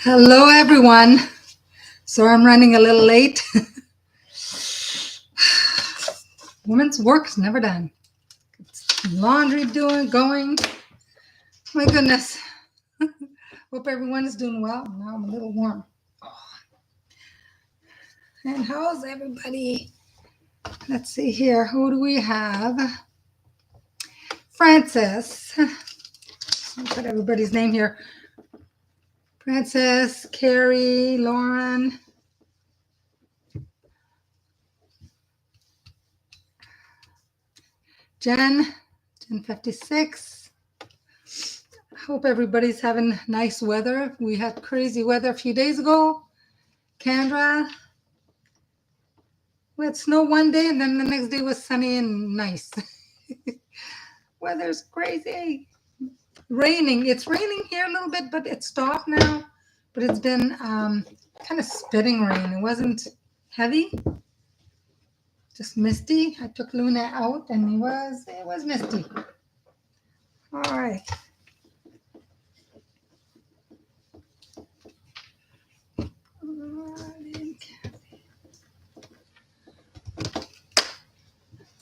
Hello, everyone. So I'm running a little late. Women's work is never done. Laundry going. My goodness. Hope everyone is doing well. Now I'm a little warm. And how's everybody? Let's see here. Who do we have? Francis. I'll put everybody's name here. Francis, Carrie, Lauren. Jen 56. Hope everybody's having nice weather. We had crazy weather a few days ago. Kendra, we had snow one day and then the next day was sunny and nice. Weather's crazy. Raining. It's raining here a little bit, but it stopped now. But it's been kind of spitting rain. It wasn't heavy, just misty. I took Luna out and it was misty. All right.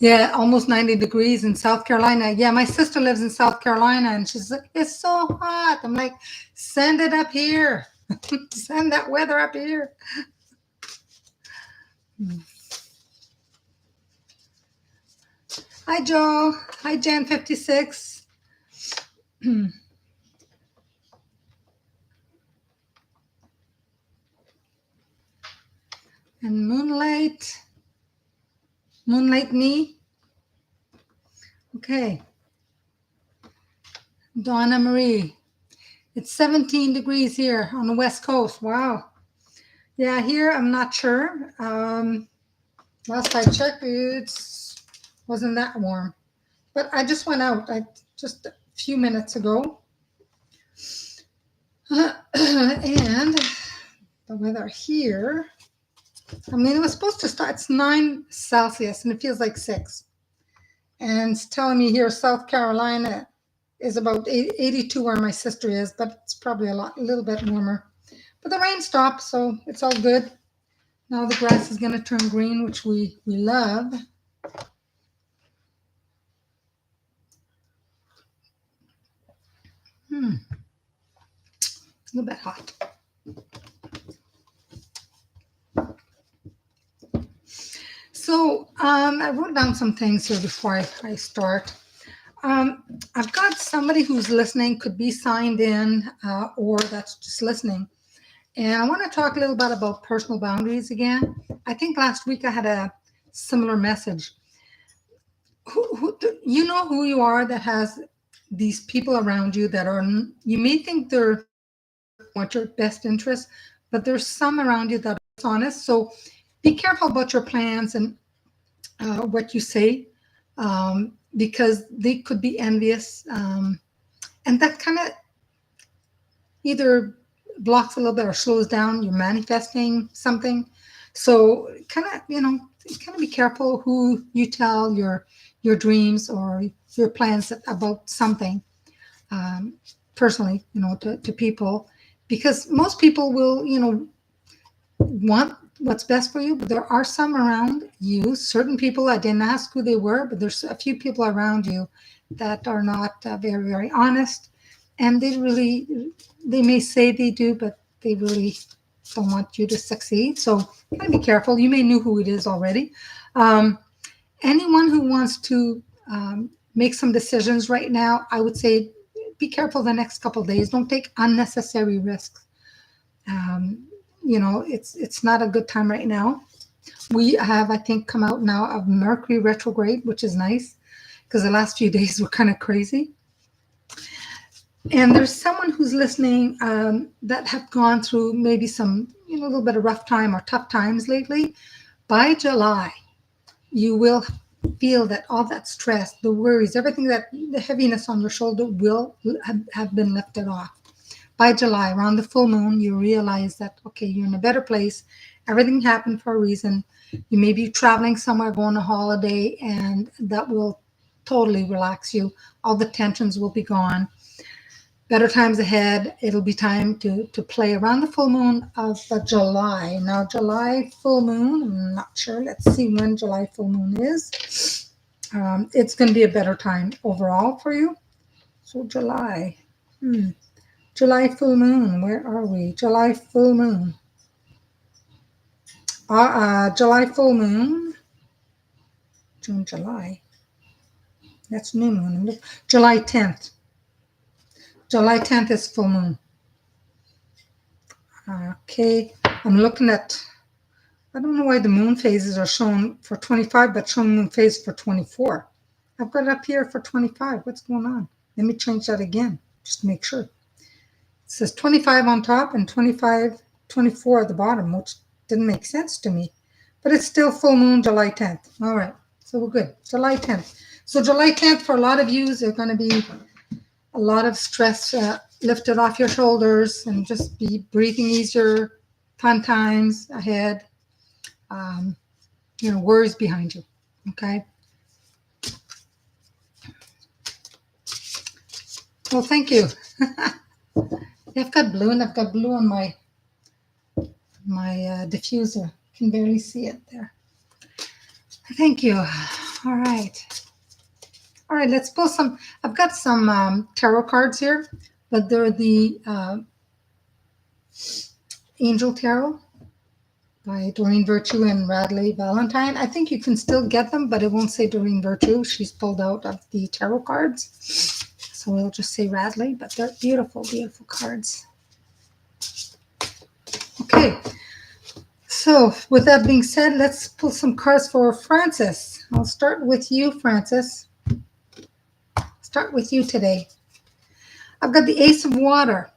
Yeah, almost 90 degrees in South Carolina. Yeah, my sister lives in South Carolina and she's like, it's so hot. I'm like, send it up here. Send that weather up here. Hi, Joe. Hi, Jan 56. And Moonlight me. Okay. Donna Marie. It's 17 degrees here on the West Coast. Wow. Yeah, here I'm not sure. Last I checked, it wasn't that warm. But I just went out just a few minutes ago. And the weather here, I mean, it was supposed to start, it's 9 Celsius and it feels like 6. And it's telling me here, South Carolina is about 82 where my sister is, but it's probably a little bit warmer. But the rain stopped, so it's all good. Now the grass is going to turn green, which we love. A little bit hot. So I wrote down some things here before I start. I've got somebody who's listening, could be signed in or that's just listening. And I want to talk a little bit about personal boundaries again. I think last week I had a similar message. You know who you are that has these people around you that are, you may think they're want your best interest, but there's some around you that are honest. So be careful about your plans and what you say, because they could be envious. And that kind of either blocks a little bit or slows down your manifesting something. So kind of be careful who you tell your dreams or your plans about something, personally, to people, because most people will, want what's best for you, but there are some around you, certain people, I didn't ask who they were, but there's a few people around you that are not very, very honest. And they may say they do, but they really don't want you to succeed. So kind of be careful. You may know who it is already. Anyone who wants to make some decisions right now, I would say be careful the next couple of days. Don't take unnecessary risks. It's not a good time right now. We have, I think, come out now of Mercury retrograde, which is nice because the last few days were kind of crazy. And there's someone who's listening that have gone through maybe some, a little bit of rough time or tough times lately. By July, you will feel that all that stress, the worries, everything the heaviness on your shoulder will have been lifted off. By July, around the full moon, you realize that, okay, you're in a better place. Everything happened for a reason. You may be traveling somewhere, going on a holiday, and that will totally relax you. All the tensions will be gone. Better times ahead. It'll be time to play around the full moon of July. Now, July full moon, I'm not sure. Let's see when July full moon is. It's going to be a better time overall for you. So, July. July full moon. Where are we? July full moon. July full moon. June, July. That's new moon. July 10th. July 10th is full moon. Okay, I'm looking at, I don't know why the moon phases are shown for 25, but showing moon phase for 24. I've got it up here for 25. What's going on? Let me change that again, just to make sure. It says 25 on top and 24 at the bottom, which didn't make sense to me. But it's still full moon July 10th. All right, so we're good. July 10th. So July 10th, for a lot of you, there's going to be a lot of stress lifted off your shoulders and just be breathing easier, fun times ahead, worries behind you, okay? Well, thank you. I've got blue, and I've got blue on my diffuser. You can barely see it there. Thank you. All right. All right, let's pull some. I've got some tarot cards here, but they're the Angel Tarot by Doreen Virtue and Radley Valentine. I think you can still get them, but it won't say Doreen Virtue. She's pulled out of the tarot cards. So it'll just say Radley, but they're beautiful, beautiful cards. Okay, so with that being said, let's pull some cards for Francis. I'll start with you, Francis. Start with you today. I've got the Ace of Water.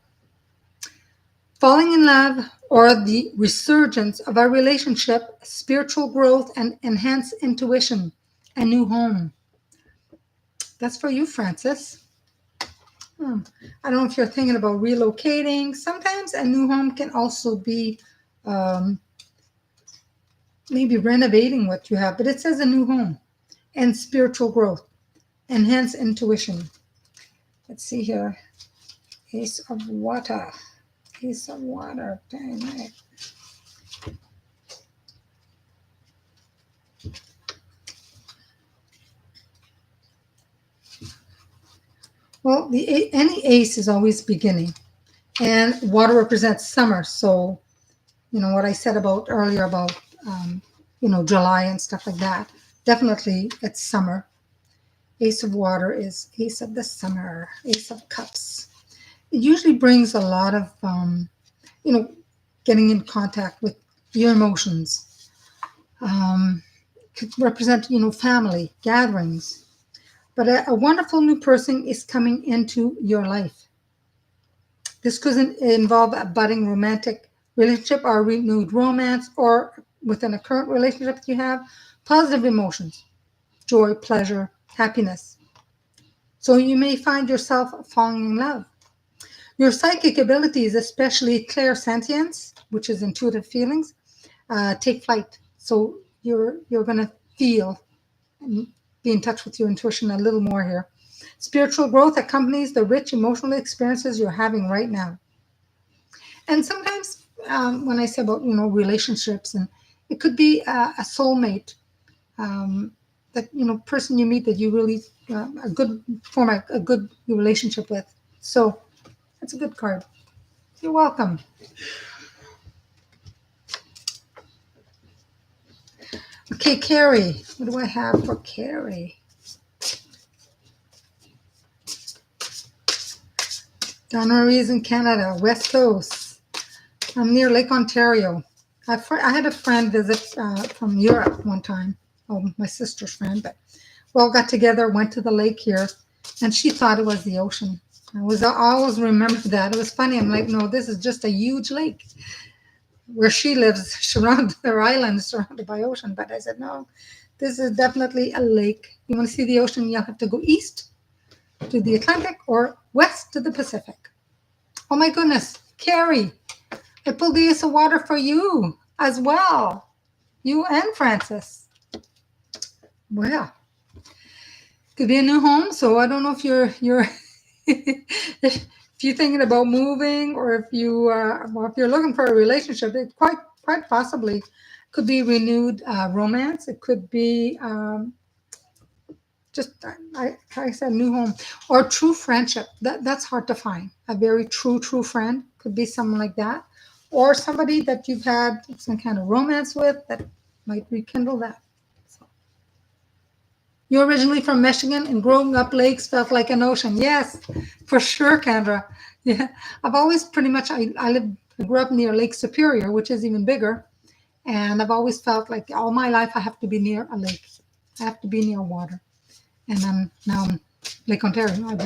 Falling in love or the resurgence of our relationship, spiritual growth, and enhanced intuition, a new home. That's for you, Francis. I don't know if you're thinking about relocating. Sometimes a new home can also be maybe renovating what you have, but it says a new home and spiritual growth, enhanced intuition. Let's see here. Ace of Water. Ace of Water. Dang it. Well, any ace is always beginning, and water represents summer. So, what I said about earlier about July and stuff like that. Definitely, it's summer. Ace of Water is Ace of the Summer. Ace of Cups. It usually brings a lot of getting in contact with your emotions. Could represent family gatherings. But a wonderful new person is coming into your life. This could involve a budding romantic relationship or renewed romance, or within a current relationship that you have, positive emotions, joy, pleasure, happiness. So you may find yourself falling in love. Your psychic abilities, especially clairsentience, which is intuitive feelings, take flight. So you're going to feel and be in touch with your intuition a little more here. Spiritual growth accompanies the rich emotional experiences you're having right now. And sometimes when I say about, relationships, and it could be a soulmate, that, person you meet that you really, form a good relationship with. So that's a good card. You're welcome. Okay, Carrie. What do I have for Carrie? Donna Marie's in Canada, West Coast. I'm near Lake Ontario. I had a friend visit from Europe one time. Oh, my sister's friend, but we all got together, went to the lake here, and she thought it was the ocean. I always remember that. It was funny. I'm like, no, this is just a huge lake. Where she lives, surrounded her island, surrounded by ocean. But I said, no, this is definitely a lake. You want to see the ocean, you'll have to go east to the Atlantic or west to the Pacific. Oh my goodness, Carrie, I pulled the Ace of Water for you as well. You and Francis. Well, could be a new home. So I don't know if you're if you're thinking about moving, or if you well, if you're looking for a relationship, it quite possibly could be renewed romance. It could be just I said new home or true friendship. That's hard to find. A very true friend could be someone like that, or somebody that you've had some kind of romance with that might rekindle that. So, you're originally from Michigan, and growing up lakes felt like an ocean. Yes, for sure, Kendra. Yeah, I've always pretty much I grew up near Lake Superior, which is even bigger, and I've always felt like all my life I have to be near a lake. I have to be near water. And then now I'm Lake Ontario.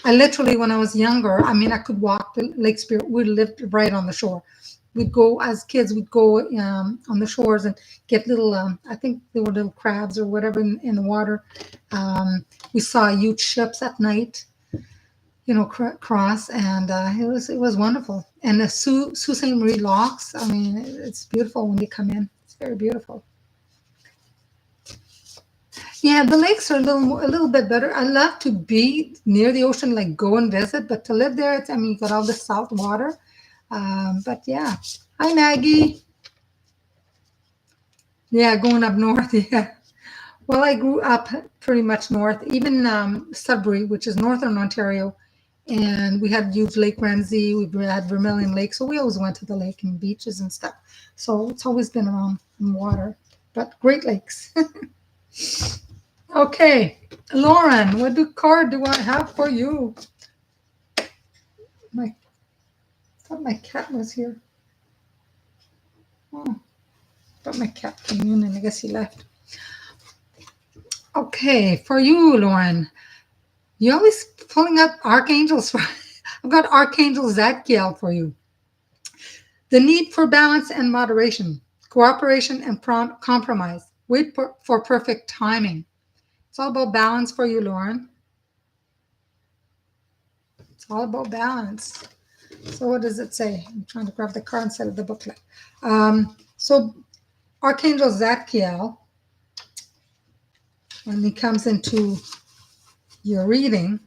I literally, when I was younger, I mean, I could walk to Lake Spirit. We lived right on the shore. We'd go as kids. We'd go on the shores and get little. I think they were little crabs or whatever in the water. We saw huge ships at night, cross, and it was wonderful. And the Sault Ste. Marie locks. I mean, it's beautiful when you come in. It's very beautiful. Yeah, the lakes are a little bit better. I love to be near the ocean, like go and visit, but to live there, I mean, you got all the salt water. But yeah, hi Maggie. Yeah, going up north. Yeah. Well, I grew up pretty much north, even Sudbury, which is northern Ontario, and we had huge Lake Ramsey. We had Vermilion Lake, so we always went to the lake and beaches and stuff. So it's always been around water, but Great Lakes. Okay, Lauren, what card do I have for you? I thought my cat was here. Oh, I thought my cat came in and I guess he left. Okay, for you, Lauren, you're always pulling up archangels. I've got Archangel Zadkiel for you. The need for balance and moderation, cooperation and compromise. Wait for perfect timing. It's all about balance for you, Lauren. It's all about balance. So what does it say? I'm trying to grab the card instead of the booklet. So Archangel Zadkiel, when he comes into your reading,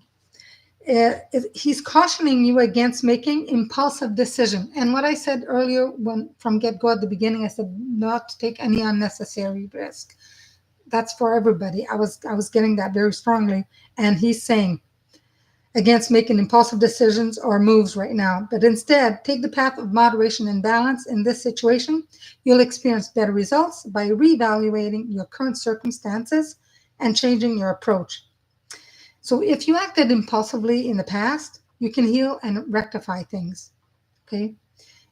he's cautioning you against making impulsive decision. And what I said earlier, from get-go at the beginning, I said not to take any unnecessary risk. That's for everybody. I was getting that very strongly. And he's saying against making impulsive decisions or moves right now, but instead take the path of moderation and balance. In this situation, you'll experience better results by reevaluating your current circumstances and changing your approach. So if you acted impulsively in the past, you can heal and rectify things. Okay.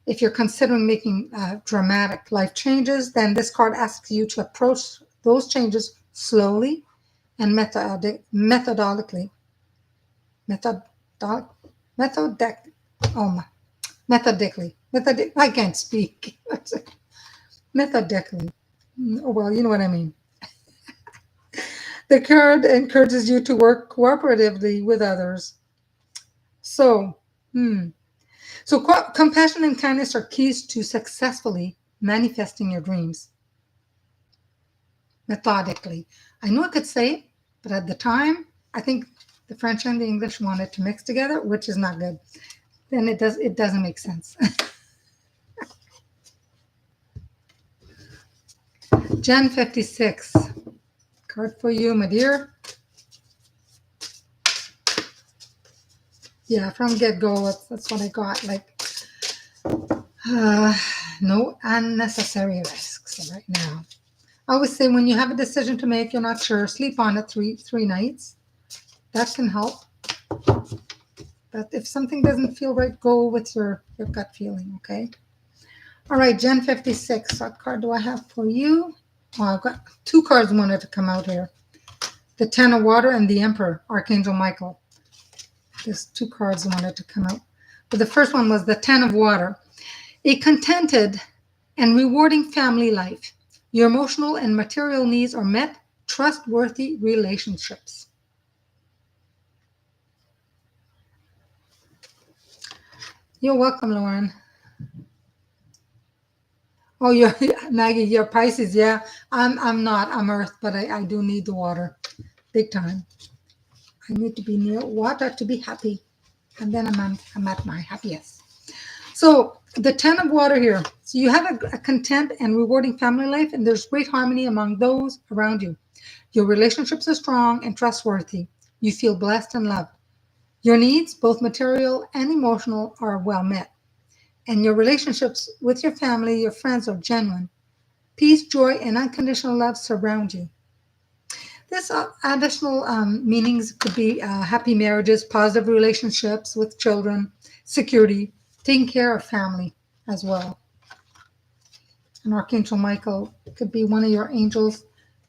If you're considering making dramatic life changes, then this card asks you to approach those changes slowly and methodically. I can't speak. Methodically. Oh, well, you know what I mean. The card encourages you to work cooperatively with others. So, compassion and kindness are keys to successfully manifesting your dreams. Methodically. I knew I could say it, but at the time, I think the French and the English wanted to mix together, which is not good. Then it doesn't make sense. Gen 56. Card for you, my dear. Yeah, from get-go, that's what I got. Like, no unnecessary risks right now. I always say when you have a decision to make, you're not sure, sleep on it three nights. That can help. But if something doesn't feel right, go with your gut feeling, okay? All right, Gen 56. What card do I have for you? Oh, I've got two cards wanted to come out here. The Ten of Water and the Emperor, Archangel Michael. There's two cards wanted to come out. But the first one was the Ten of Water. A contented and rewarding family life. Your emotional and material needs are met. Trustworthy relationships. You're welcome, Lauren. Oh, you're Maggie. You're Pisces. Yeah, I'm not. I'm Earth, but I do need the water, big time. I need to be near water to be happy. And then I'm at my happiest. So the 10 of water here. So you have a content and rewarding family life, and there's great harmony among those around you. Your relationships are strong and trustworthy. You feel blessed and loved. Your needs, both material and emotional, are well met. And your relationships with your family, your friends, are genuine. Peace, joy, and unconditional love surround you. This additional meanings could be happy marriages, positive relationships with children, security, taking care of family as well. And Archangel Michael could be one of your angels.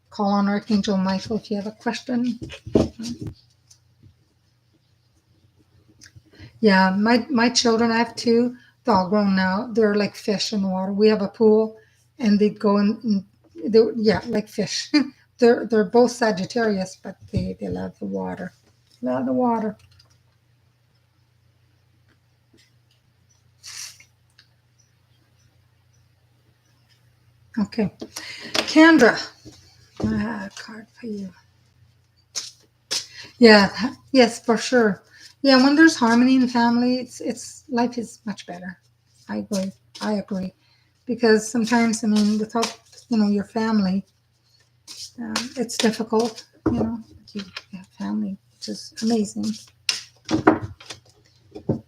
Call on Archangel Michael if you have a question. Yeah, my children, I have two. They're all grown now. They're like fish in the water. We have a pool, and they go in. Yeah, like fish. They're both Sagittarius, but they love the water. Love the water. Okay, Kendra, card for you. Yeah, yes, for sure. Yeah, when there's harmony in the family, it's life is much better. I agree. I agree, because sometimes, I mean, without your family, it's difficult. But you have family, which is amazing.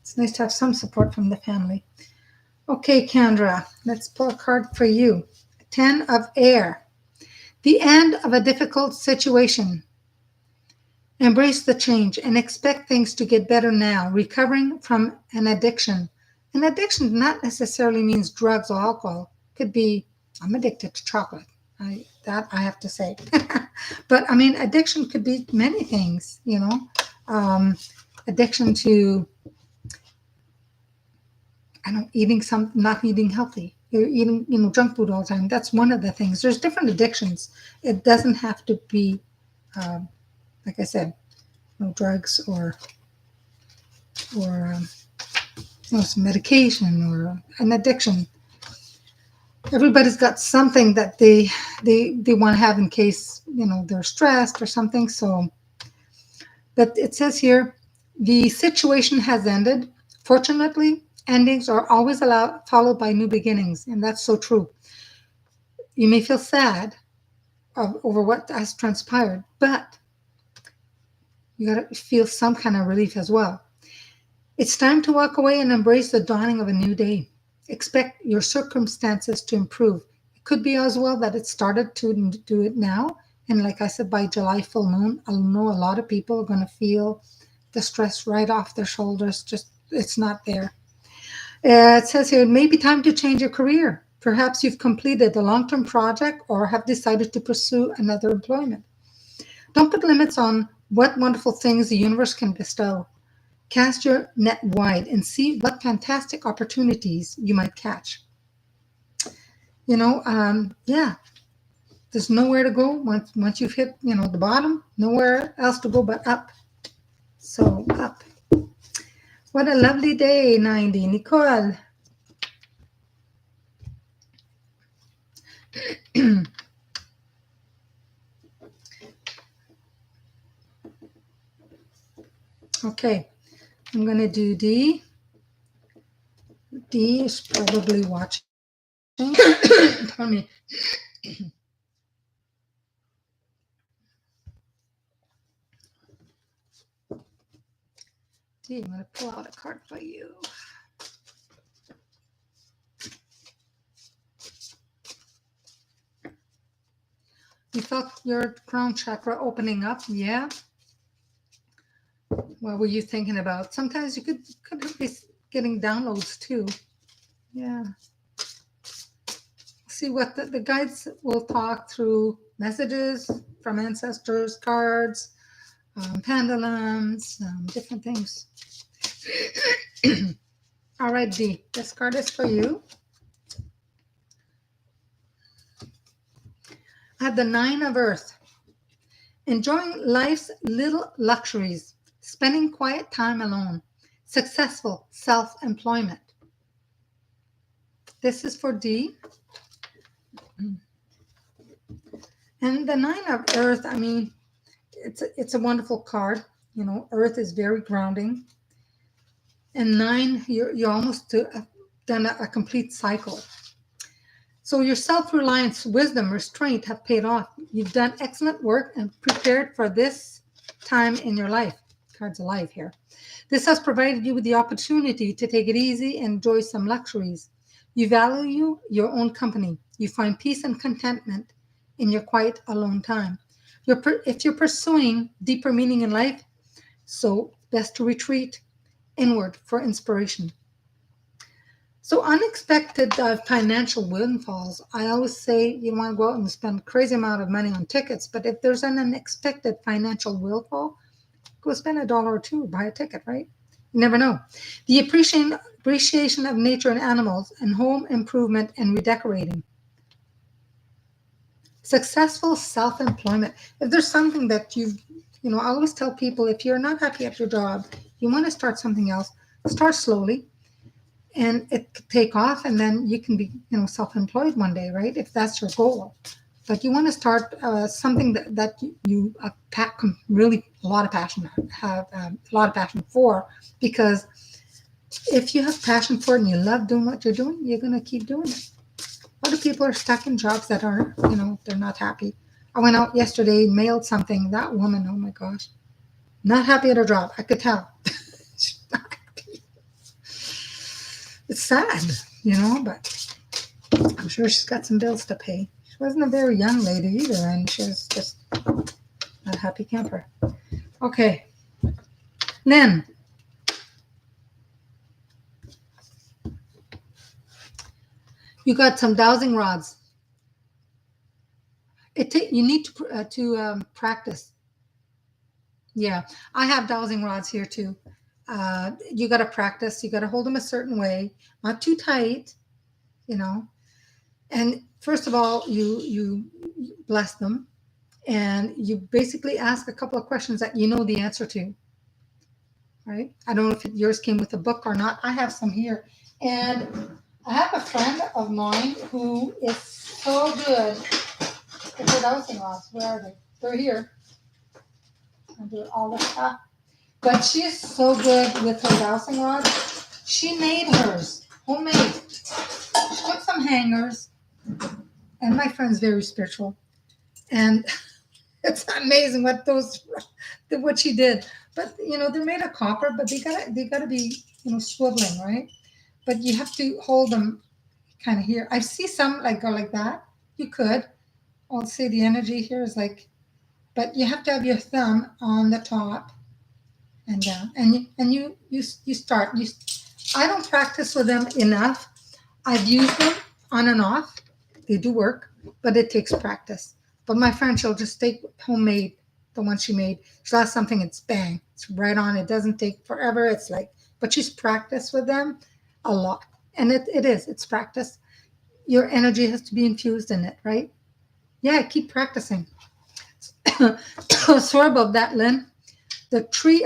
It's nice to have some support from the family. Okay, Kendra, let's pull a card for you. Ten of Air. The end of a difficult situation. Embrace the change and expect things to get better now. Recovering from an addiction. An addiction not necessarily means drugs or alcohol. Could be, I'm addicted to chocolate. That I have to say. But I mean, addiction could be many things. Um, Addiction to, I don't know, not eating healthy. You're eating, junk food all the time. That's one of the things. There's different addictions. It doesn't have to be, um, like I said, no drugs or some medication or an addiction. Everybody's got something that they want to have in case they're stressed or something. So, but it says here, the situation has ended. Fortunately, endings are always followed by new beginnings, and that's so true. You may feel sad over what has transpired, but you got to feel some kind of relief as well. It's time to walk away and embrace the dawning of a new day. Expect your circumstances to improve. It could be as well that it started to do it now. And like I said, by July full moon, I know a lot of people are going to feel the stress right off their shoulders. Just, it's not there. It says here, it may be time to change your career. Perhaps you've completed a long term project or have decided to pursue another employment. Don't put limits on what wonderful things the universe can bestow. Cast your net wide and see what fantastic opportunities you might catch. Yeah, there's nowhere to go once you've hit, the bottom. Nowhere else to go but up. So up. What a lovely day, 90. Nicole. Okay, I'm gonna do D. D is probably watching. Pardon me. D, I'm gonna pull out a card for you. You felt your crown chakra opening up, yeah? What were you thinking about? Sometimes you could be getting downloads too. Yeah. See what the guides will talk through messages from ancestors, cards, pendulums, different things. All right, D. This card is for you. I have the Nine of Earth. Enjoying life's little luxuries, spending quiet time alone, successful self-employment. This is for D. And the Nine of Earth, I mean, it's a wonderful card. Earth is very grounding. And 9, you're almost done a complete cycle. So your self-reliance, wisdom, restraint have paid off. You've done excellent work and prepared for this time in your life. Cards alive here. This has provided you with the opportunity to take it easy and enjoy some luxuries. You value your own company. You find peace and contentment in your quiet, alone time. If you're pursuing deeper meaning in life, so best to retreat inward for inspiration. So unexpected financial windfalls. I always say you want to go out and spend a crazy amount of money on tickets, but if there's an unexpected financial windfall, go spend $1 or $2, buy a ticket, right? You never know. The appreciation of nature and animals, and home improvement and redecorating. Successful self-employment. If there's something that I always tell people, if you're not happy at your job, you want to start something else, start slowly, and it could take off, and then you can be, self-employed one day, right? If that's your goal. But you want to start something that you really a lot of passion have a lot of passion for, because if you have passion for it and you love doing what you're doing, you're going to keep doing it. A lot of people are stuck in jobs that are, they're not happy. I went out yesterday, mailed something. That woman, oh my gosh, not happy at her job. I could tell. She's not happy. It's sad, but I'm sure she's got some bills to pay. She wasn't a very young lady either, and she was just not a happy camper. Okay. Lynn. You got some dowsing rods. You need to practice. Yeah, I have dowsing rods here too. You got to practice. You got to hold them a certain way, not too tight, And first of all, you bless them, and you basically ask a couple of questions that you know the answer to. Right? I don't know if yours came with a book or not. I have some here, and I have a friend of mine who is so good with her dowsing rods. Where are they? They're here. I do all the stuff. But she's so good with her dowsing rods. She made hers, homemade. She took some hangers, and my friend's very spiritual. And it's amazing what she did. But they're made of copper, but they gotta be swiveling, right? But you have to hold them kind of here. I see some go like that. You could. I'll say the energy here is but you have to have your thumb on the top and down, and you start. I don't practice with them enough. I've used them on and off. They do work, but it takes practice. But my friend, she'll just take homemade, the one she made. She'll have something, it's bang, it's right on. It doesn't take forever. It's but she's practiced with them a lot, and it's practice. Your energy has to be infused in it, right? Yeah, keep practicing. Sorry about that, Lynn. The tree.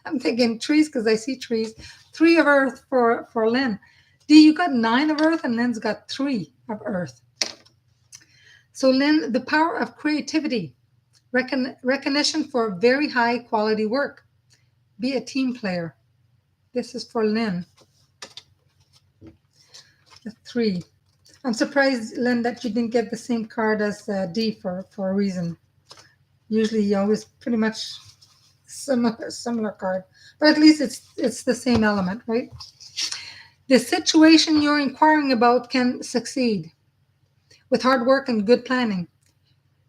I'm thinking trees because I see trees. 3 of earth for Lynn. Dee, you got 9 of earth, and Lynn's got 3 of earth. So Lynn, the power of creativity, recognition for very high quality work. Be a team player. This is for Lynn. The 3. I'm surprised, Lynn, that you didn't get the same card as Dee for a reason. Usually you always pretty much similar card, but at least it's the same element, right? The situation you're inquiring about can succeed with hard work and good planning.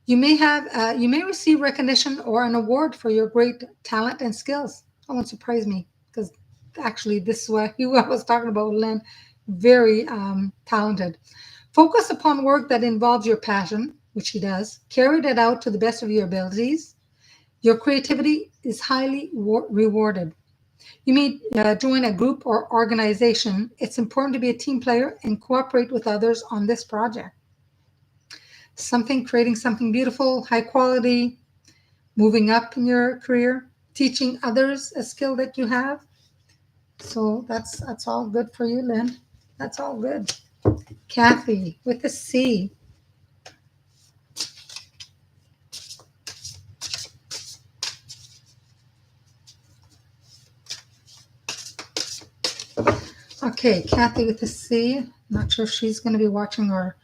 You may receive recognition or an award for your great talent and skills. That won't surprise me, because actually this is who I was talking about, Lynn. Very talented. Focus upon work that involves your passion, which she does. Carry it out to the best of your abilities. Your creativity is highly rewarded. You may join a group or organization. It's important to be a team player and cooperate with others on this project. Creating something beautiful, high quality, moving up in your career, teaching others a skill that you have. So that's all good for you, Lynn. That's all good. Kathy with a C. Okay, Kathy with a C. Not sure if she's going to be watching or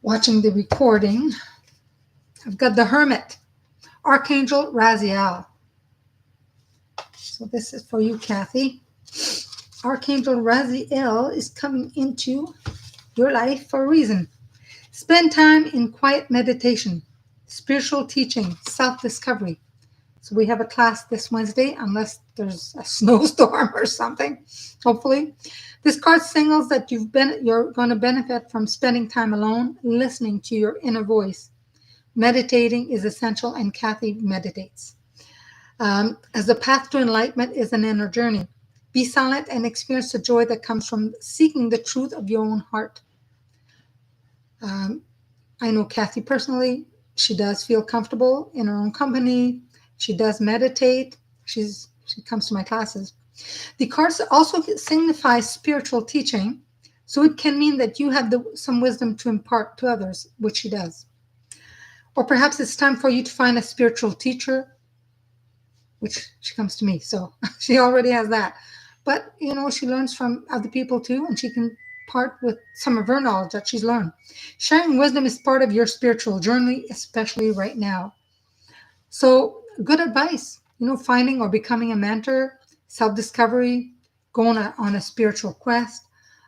watching the recording. I've got the Hermit, Archangel Raziel. So this is for you, Kathy. Archangel Raziel is coming into your life for a reason. Spend time in quiet meditation, spiritual teaching, self-discovery. So we have a class this Wednesday, unless there's a snowstorm or something, hopefully. This card signals that you're going to benefit from spending time alone, listening to your inner voice. Meditating is essential, and Kathy meditates. As the path to enlightenment is an inner journey. Be silent and experience the joy that comes from seeking the truth of your own heart. I know Kathy personally. She does feel comfortable in her own company. She does meditate. She comes to my classes. The cards also signify spiritual teaching, so it can mean that you have some wisdom to impart to others, which she does. Or perhaps it's time for you to find a spiritual teacher, which she comes to me, so she already has that. But, she learns from other people too, and she can part with some of her knowledge that she's learned. Sharing wisdom is part of your spiritual journey, especially right now. So, good advice, finding or becoming a mentor, self-discovery, going on a spiritual quest.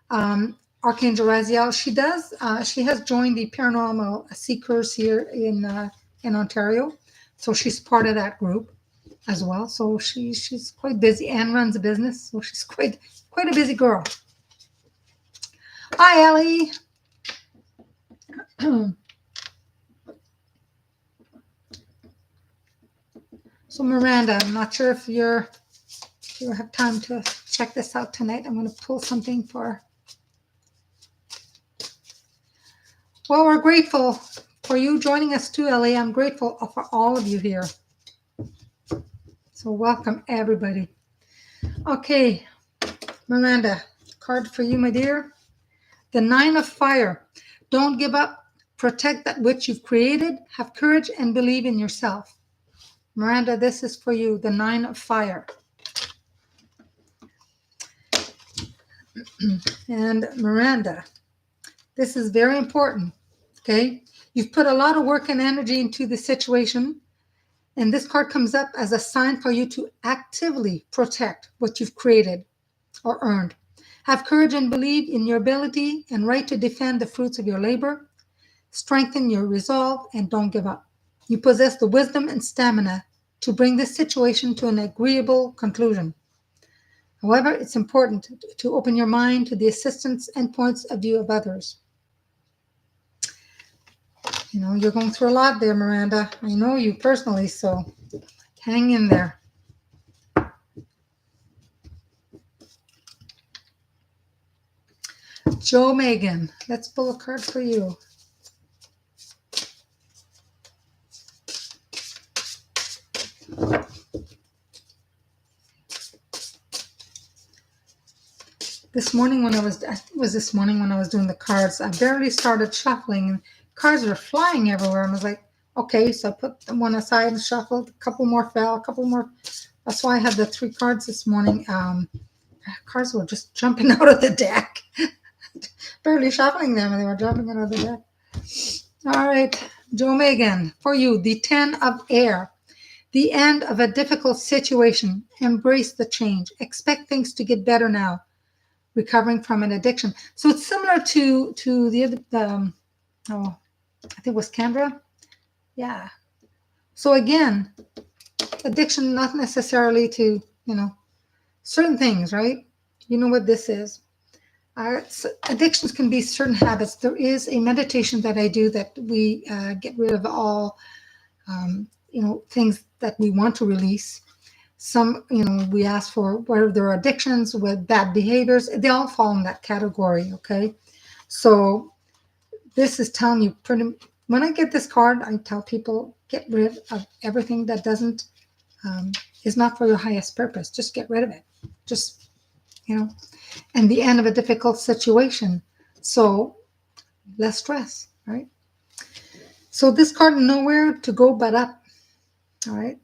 Archangel Raziel, she has joined the Paranormal Seekers here in Ontario, so she's part of that group as well. So she's quite busy and runs a business, so she's quite a busy girl. Hi, Ellie. So Miranda, I'm not sure if you have time to check this out tonight. I'm going to pull something for. Well, we're grateful for you joining us too, Ellie. I'm grateful for all of you here. So welcome, everybody. Okay, Miranda, card for you, my dear. The Nine of Fire. Don't give up. Protect that which you've created. Have courage and believe in yourself. Miranda, this is for you. The Nine of Fire. And Miranda, this is very important. Okay? You've put a lot of work and energy into the situation. And this card comes up as a sign for you to actively protect what you've created or earned. Have courage and believe in your ability and right to defend the fruits of your labor. Strengthen your resolve and don't give up. You possess the wisdom and stamina to bring this situation to an agreeable conclusion. However, it's important to open your mind to the assistance and points of view of others. You're going through a lot there, Miranda. I know you personally, so hang in there. Joe Megan, let's pull a card for you. This morning when I think it was this morning when I was doing the cards, I barely started shuffling and cards were flying everywhere. And I was like, okay, so I put one aside and shuffled. A couple more fell, a couple more. That's why I had the 3 cards this morning. Cards were just jumping out of the deck. Barely shuffling them and they were jumping out of the deck. All right, Joe Megan, for you, the 10 of Air. The end of a difficult situation. Embrace the change. Expect things to get better now. Recovering from an addiction. So it's similar to the other, I think it was Canberra. Yeah. So again, addiction, not necessarily to, certain things, right? You know what this is. Addictions can be certain habits. There is a meditation that I do that we get rid of all, things that we want to release. Some, we ask for whether there are addictions with bad behaviors. They all fall in that category, okay? So this is telling you when I get this card, I tell people, get rid of everything that doesn't, is not for your highest purpose. Just get rid of it. Just, and the end of a difficult situation. So less stress, right? So this card, nowhere to go but up, all right?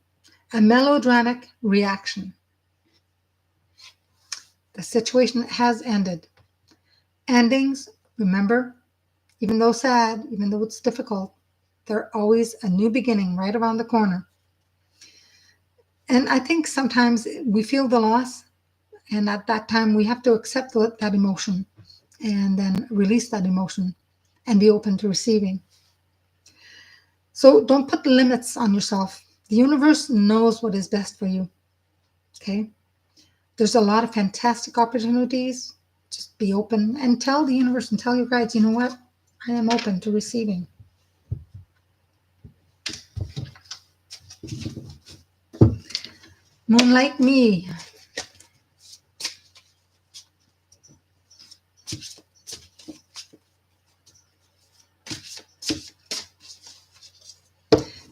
A melodramatic reaction. The situation has ended. Endings, remember, even though sad, even though it's difficult, they're always a new beginning right around the corner. And I think sometimes we feel the loss, and at that time we have to accept that emotion and then release that emotion and be open to receiving. So don't put limits on yourself. The universe knows what is best for you. Okay? There's a lot of fantastic opportunities. Just be open and tell the universe and tell your guides, you know what? I am open to receiving. Moonlight me.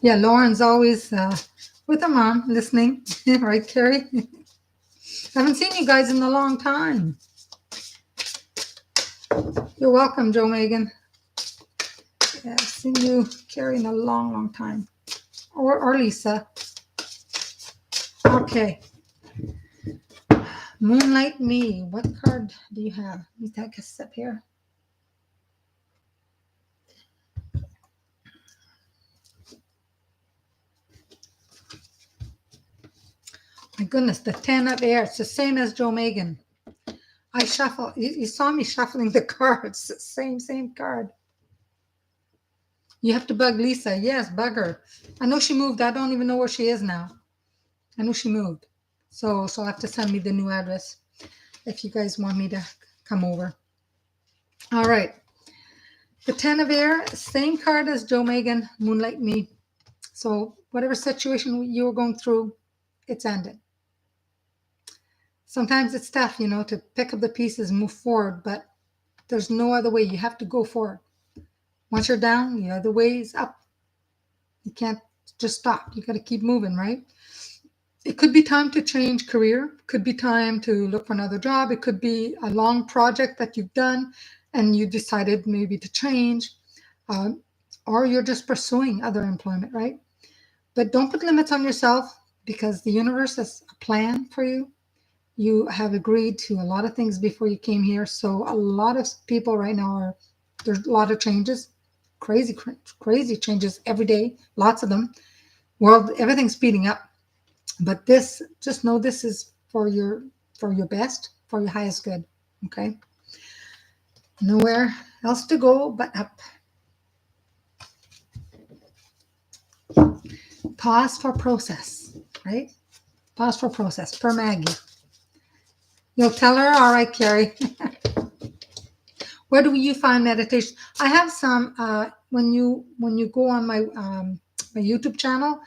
Yeah, Lauren's always with her mom listening. Right, Carrie? I haven't seen you guys in a long time. You're welcome, Joe Megan. Yeah, I've seen you, Carrie, in a long, long time. Or Lisa. Okay. Moonlight me. What card do you have? Let me take a step here. My goodness, the 10 of air. It's the same as Joe Megan. I shuffle. You saw me shuffling the cards. Same card. You have to bug Lisa. Yes, bug her. I know she moved. I don't even know where she is now. I know she moved. So she'll have to send me the new address if you guys want me to come over. All right. The 10 of air, same card as Joe Megan, Moonlight Me. So whatever situation you were going through, it's ended. Sometimes it's tough, to pick up the pieces and move forward, but there's no other way. You have to go forward. Once you're down, the other way is up. You can't just stop. You got to keep moving, right? It could be time to change career. Could be time to look for another job. It could be a long project that you've done and you decided maybe to change, or you're just pursuing other employment, right? But don't put limits on yourself because the universe has a plan for you. You have agreed to a lot of things before you came here. So a lot of people right now there's a lot of changes, crazy changes every day, lots of them. World, everything's speeding up. But just know this is for your best, for your highest good. Okay. Nowhere else to go but up. Pause for process, right? Pause for process. Per Maggie. You'll tell her, all right, Carrie. Where do you find meditation? I have some. When you go on my YouTube channel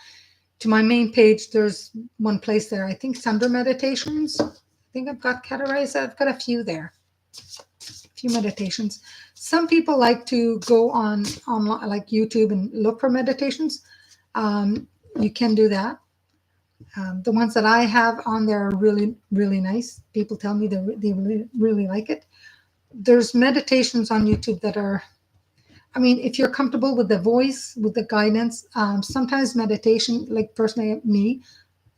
to my main page, there's one place there. I think it's under meditations. I think I've got categorized. I've got a few there. A few meditations. Some people like to go on like YouTube and look for meditations. You can do that. The ones that I have on there are really, really nice. People tell me they really, really like it. There's meditations on YouTube that are, if you're comfortable with the voice, with the guidance, sometimes meditation, like personally me,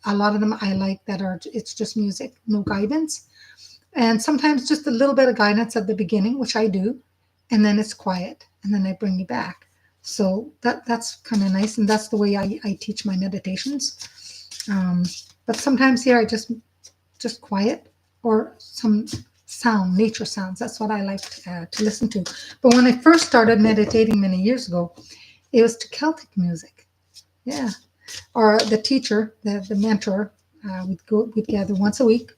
a lot of them I like it's just music, no guidance. And sometimes just a little bit of guidance at the beginning, which I do. And then it's quiet. And then I bring you back. So that's kind of nice. And that's the way I teach my meditations. But sometimes here I just quiet or some sound, nature sounds. That's what I like to listen to. But when I first started meditating many years ago, it was to Celtic music. Yeah. Or the teacher, the mentor, we'd gather once a week,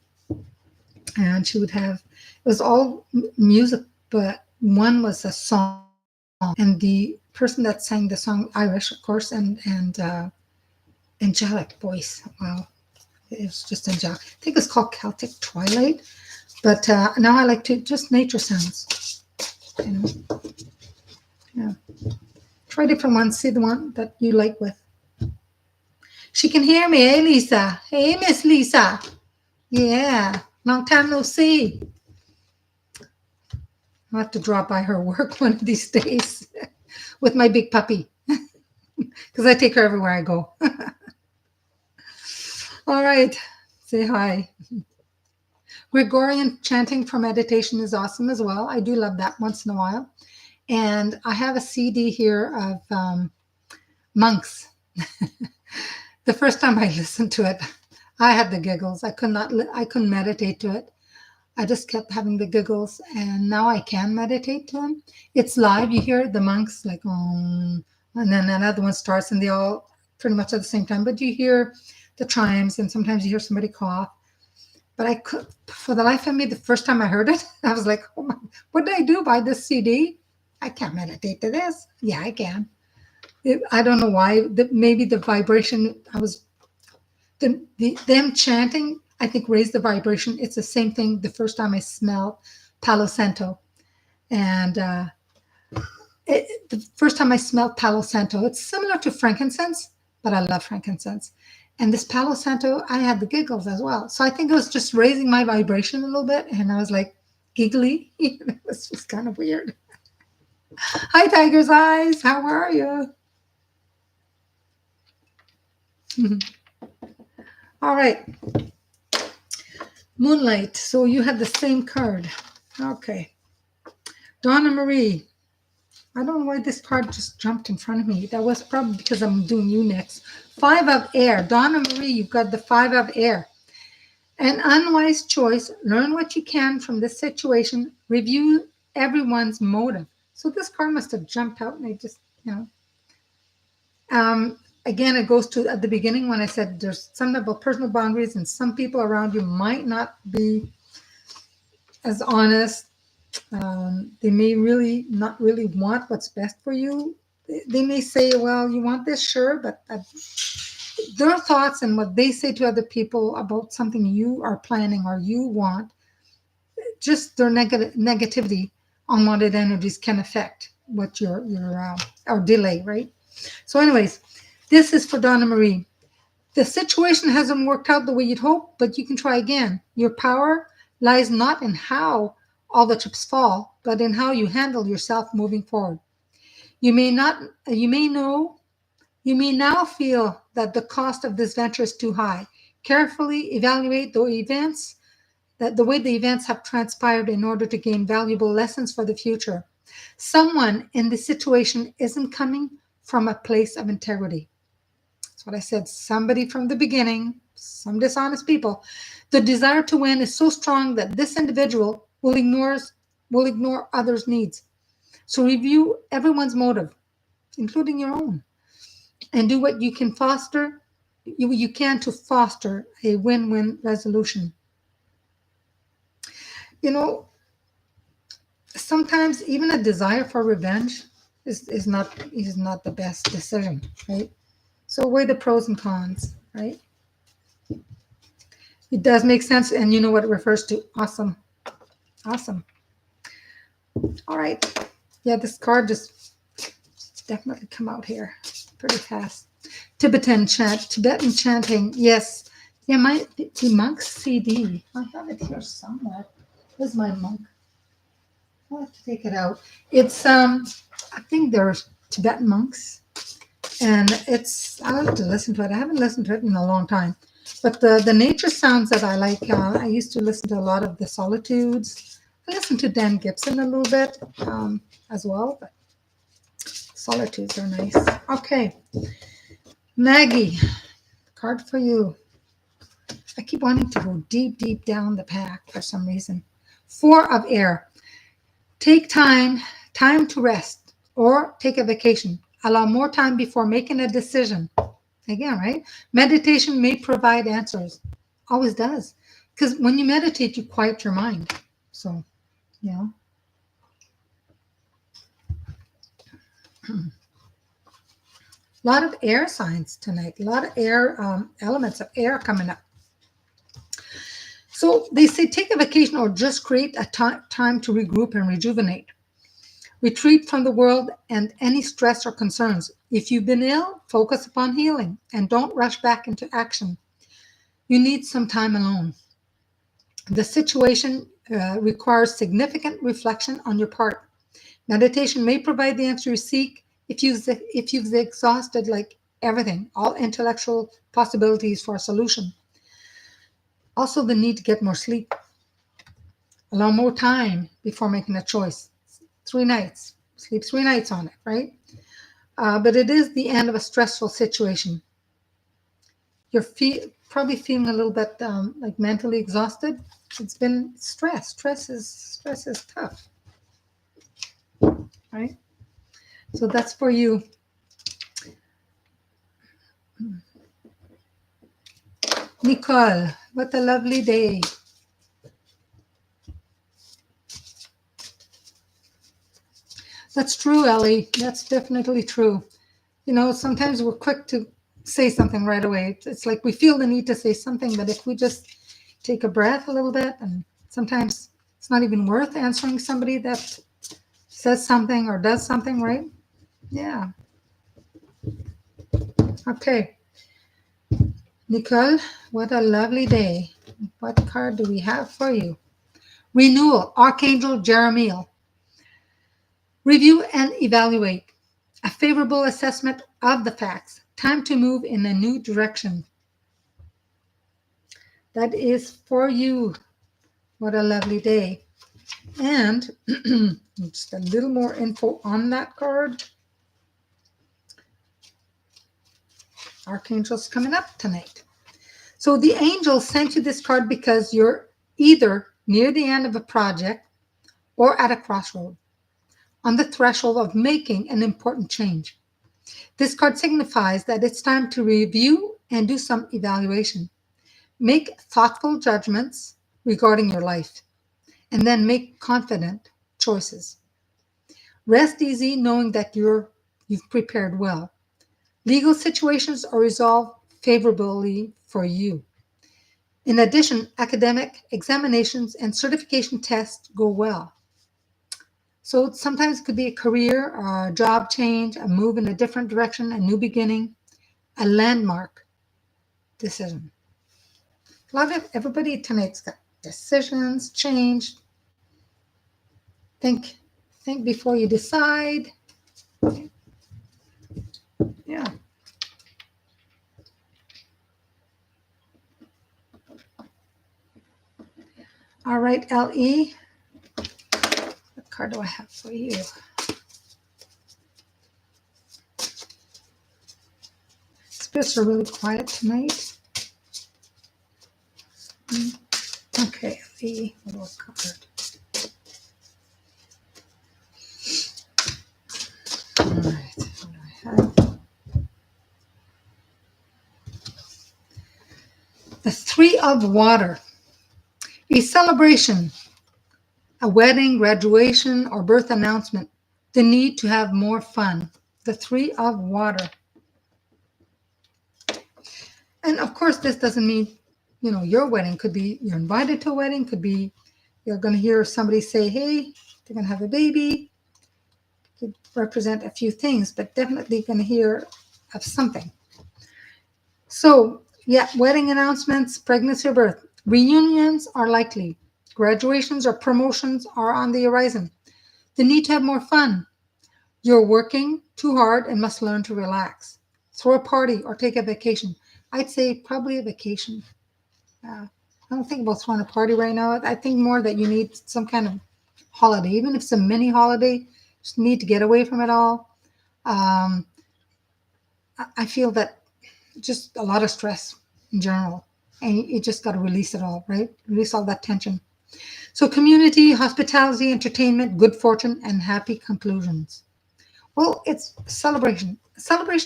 and she would have, it was all music, but one was a song, and the person that sang the song, Irish, of course, and angelic voice. Wow. It was just angelic. I think it's called Celtic Twilight. But now I like to just nature sounds. Yeah. Try different ones. See the one that you like with. She can hear me. Hey, Lisa. Hey, Miss Lisa. Yeah. Long time no see. I'll have to drop by her work one of these days with my big puppy because I take her everywhere I go. All right. Say hi. Gregorian chanting for meditation is awesome as well. I do love that once in a while. And I have a CD here of monks. The first time I listened to it, I had the giggles. I could not. I couldn't meditate to it. I just kept having the giggles, and now I can meditate to them. It's live. You hear the monks like, and then another one starts, and they all pretty much at the same time. But you hear the chimes, and sometimes you hear somebody cough. But I could, for the life of me, the first time I heard it, I was like, oh my, what did I do? Buy this CD? I can't meditate to this. Yeah, I can. I don't know why. Maybe the vibration. Them chanting, I think, raised the vibration. It's the same thing. The first time I smelled Palo Santo, and the first time I smelled Palo Santo, it's similar to frankincense, but I love frankincense. And this Palo Santo, I had the giggles as well. So I think it was just raising my vibration a little bit, and I was like giggly. It was just kind of weird. Hi, Tiger's Eyes. How are you? All right. Moonlight. So you had the same card. Okay. Donna Marie. I don't know why this card just jumped in front of me. That was probably because I'm doing you next. 5 of air. Donna Marie, you've got the 5 of air. An unwise choice. Learn what you can from this situation. Review everyone's motive. So this card must have jumped out and I just, again, it goes to at the beginning when I said there's something about personal boundaries and some people around you might not be as honest. They may really not really want what's best for you. They may say, well, you want this, sure, but their thoughts and what they say to other people about something you are planning or you want, just their negativity, unwanted energies can affect what your or delay, right? So anyways, this is for Donna Marie. The situation hasn't worked out the way you'd hope, but you can try again. Your power lies not in how all the chips fall, but in how you handle yourself moving forward. You may now feel that the cost of this venture is too high. Carefully evaluate the way the events have transpired in order to gain valuable lessons for the future. Someone in this situation isn't coming from a place of integrity. That's what I said. Somebody from the beginning, some dishonest people. The desire to win is so strong that this individual will ignore others' needs. So review everyone's motive, including your own, and do what you can to foster a win-win resolution. You know, sometimes even a desire for revenge is not the best decision, right? So weigh the pros and cons, right? It does make sense, and you know what it refers to. Awesome. Awesome. All right. Yeah, this card just definitely come out here pretty fast. Tibetan chanting. Yes. Yeah, the monk CD. I have it here somewhere. Where's my monk? I'll have to take it out. It's I think there's Tibetan monks. And I'll have to listen to it. I haven't listened to it in a long time. But the nature sounds that I like, I used to listen to a lot of the Solitudes. I listened to Dan Gibson a little bit as well, but Solitudes are nice. Okay. Maggie, card for you. I keep wanting to go deep, deep down the pack for some reason. 4 of air. Take time to rest or take a vacation. Allow more time before making a decision. Again, right? Meditation may provide answers. Always does. Because when you meditate, you quiet your mind. So, a lot of air signs tonight. A lot of air elements of air coming up. So they say take a vacation or just create a time to regroup and rejuvenate. Retreat from the world and any stress or concerns. If you've been ill, focus upon healing and don't rush back into action. You need some time alone. The situation requires significant reflection on your part. Meditation may provide the answer you seek if you've exhausted like everything, all intellectual possibilities for a solution. Also, the need to get more sleep. Allow more time before making a choice. 3 nights. Sleep 3 nights on it, right? But it is the end of a stressful situation. You're probably feeling a little bit like mentally exhausted. It's been stress. Stress is tough, right? So that's for you. Nicole, what a lovely day. That's true, Ellie. That's definitely true. Sometimes we're quick to say something right away. It's like we feel the need to say something, but if we just take a breath a little bit, and sometimes it's not even worth answering somebody that says something or does something, right? Yeah. Okay. Nicole, what a lovely day. What card do we have for you? Renewal, Archangel Jeremiel. Review and evaluate. A favorable assessment of the facts. Time to move in a new direction. That is for you. What a lovely day. And just a little more info on that card. Archangel's coming up tonight. So the angel sent you this card because you're either near the end of a project or at a crossroad, on the threshold of making an important change. This card signifies that it's time to review and do some evaluation. Make thoughtful judgments regarding your life, and then make confident choices. Rest easy knowing that you've prepared well. Legal situations are resolved favorably for you. In addition, academic examinations and certification tests go well. So sometimes it could be a career, a job change, a move in a different direction, a new beginning, a landmark decision. A lot of everybody tonight's got decisions, change. Think before you decide. Yeah. All right, LE. What card do I have for you? Spirits are really quiet tonight. Okay, LE. What card? All right, what do I have? The Three of Water. A celebration, a wedding, graduation, or birth announcement. The need to have more fun. The Three of Water. And of course, this doesn't mean, your wedding. Could be you're invited to a wedding. Could be you're going to hear somebody say, hey, they're going to have a baby. Could represent a few things, but definitely going to hear of something. So, yeah, wedding announcements, pregnancy or birth. Reunions are likely. Graduations or promotions are on the horizon. The need to have more fun. You're working too hard and must learn to relax. Throw a party or take a vacation. I'd say probably a vacation. I don't think about throwing a party right now. I think more that you need some kind of holiday, even if it's a mini holiday. Just need to get away from it all. I feel that just a lot of stress in general, and you just got to release it all, right? Release all that tension. So community, hospitality, entertainment, good fortune, and happy conclusions. Well, it's a celebration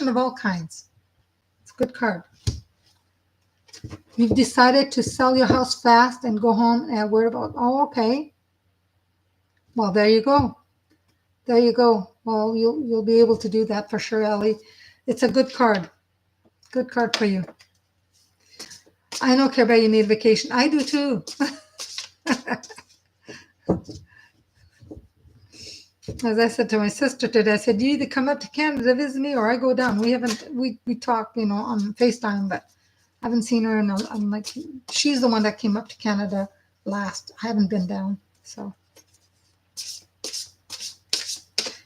of all kinds. It's a good card. You've decided to sell your house fast and go home and worry about, oh, okay. Well, there you go. There you go. Well, you'll be able to do that for sure, Ellie. It's a good card. Good card for you. I know, Care Bear, you need a vacation. I do too. As I said to my sister today, I said, you either come up to Canada to visit me or I go down. We talk, on FaceTime, but I haven't seen her. And I'm like, she's the one that came up to Canada last. I haven't been down. So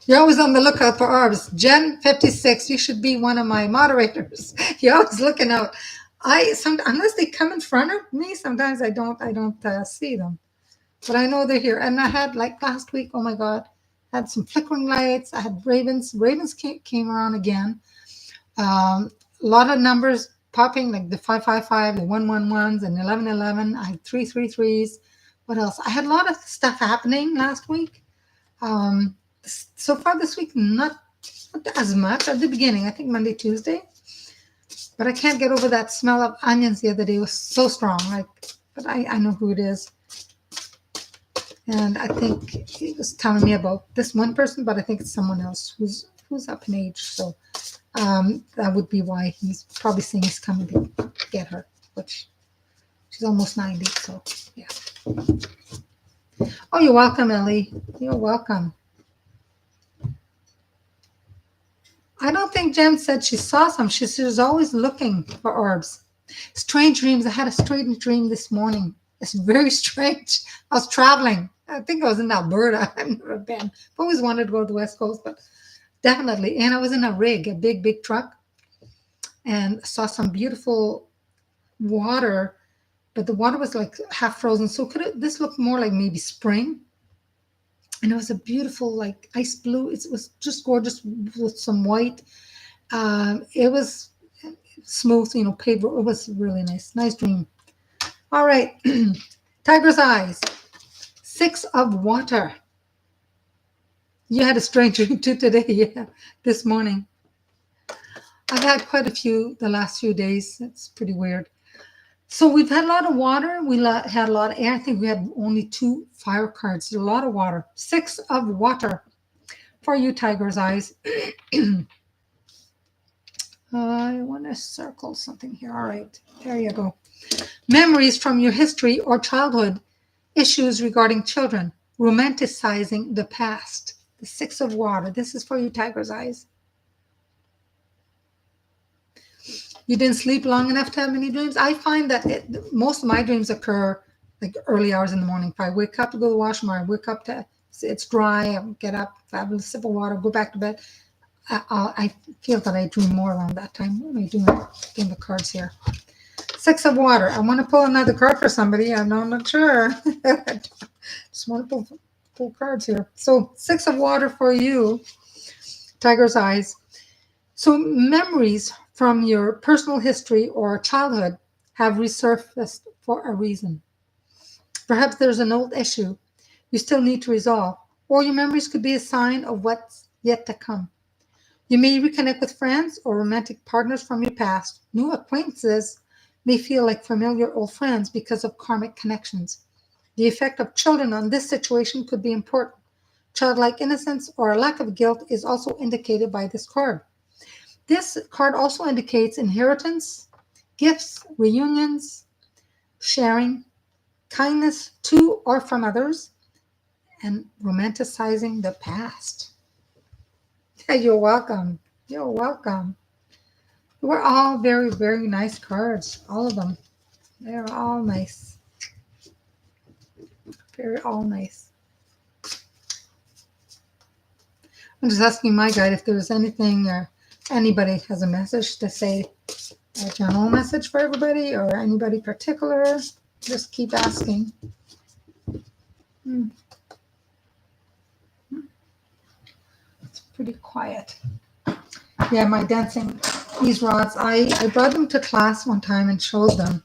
you're always on the lookout for orbs. Jen 56, you should be one of my moderators. You're always looking out. Unless they come in front of me, sometimes I don't see them. but I know they're here. And I had like last week, oh my God, I had some flickering lights. I had ravens. Ravens came around again. A lot of numbers popping, like the 555, the 111s, and 1111. I had 333s. What else? I had a lot of stuff happening last week. Um, so far this week, not as much at the beginning. I think Monday, Tuesday. But I can't get over that smell of onions the other day. It was so strong. Like, but I know who it is. And I think he was telling me about this one person, but I think it's someone else who's up in age. So that would be why he's probably saying he's coming to get her, which she's almost 90. So yeah. Oh, you're welcome, Ellie. You're welcome. I don't think Jen said she saw some. She was always looking for orbs. Strange dreams. I had a strange dream this morning. It's very strange. I was traveling. I think I was in Alberta. I've never been. I've always wanted to go to the West Coast, but definitely. And I was in a rig, a big, big truck, and saw some beautiful water, but the water was like half frozen. So this looked more like maybe spring? And it was a beautiful, like ice blue. It was just gorgeous with some white. It was smooth, paper. It was really nice. Nice dream. All right. Tiger's eyes. 6 of water. You had a strange dream too today. Yeah, this morning. I've had quite a few the last few days. It's pretty weird. So we've had a lot of water. We had a lot of air. I think we had only 2 fire cards. A lot of water. 6 of water for you, Tiger's eyes. I want to circle something here. All right. There you go. Memories from your history or childhood. Issues regarding children. Romanticizing the past. The 6 of water. This is for you, Tiger's eyes. You didn't sleep long enough to have many dreams. I find that most of my dreams occur like early hours in the morning. If I wake up to go to the washroom, or I wake up to it's dry, I get up, have a sip of water, go back to bed. I feel that I dream more around that time. What am I doing? Getting the cards here. 6 of water. I want to pull another card for somebody. I'm not sure. Just want to pull cards here. So 6 of water for you, Tiger's eyes. So memories from your personal history or childhood have resurfaced for a reason. Perhaps there's an old issue you still need to resolve, or your memories could be a sign of what's yet to come. You may reconnect with friends or romantic partners from your past. New acquaintances may feel like familiar old friends because of karmic connections. The effect of children on this situation could be important. Childlike innocence or a lack of guilt is also indicated by this card. This card also indicates inheritance, gifts, reunions, sharing, kindness to or from others, and romanticizing the past. You're welcome. You're welcome. We're all very, very nice cards. All of them. They're all nice. Very all nice. I'm just asking my guide if there's anything or anybody has a message to say, a general message for everybody or anybody particular. Just keep asking. It's pretty quiet. Yeah, my dancing, these rods, I brought them to class one time and showed them.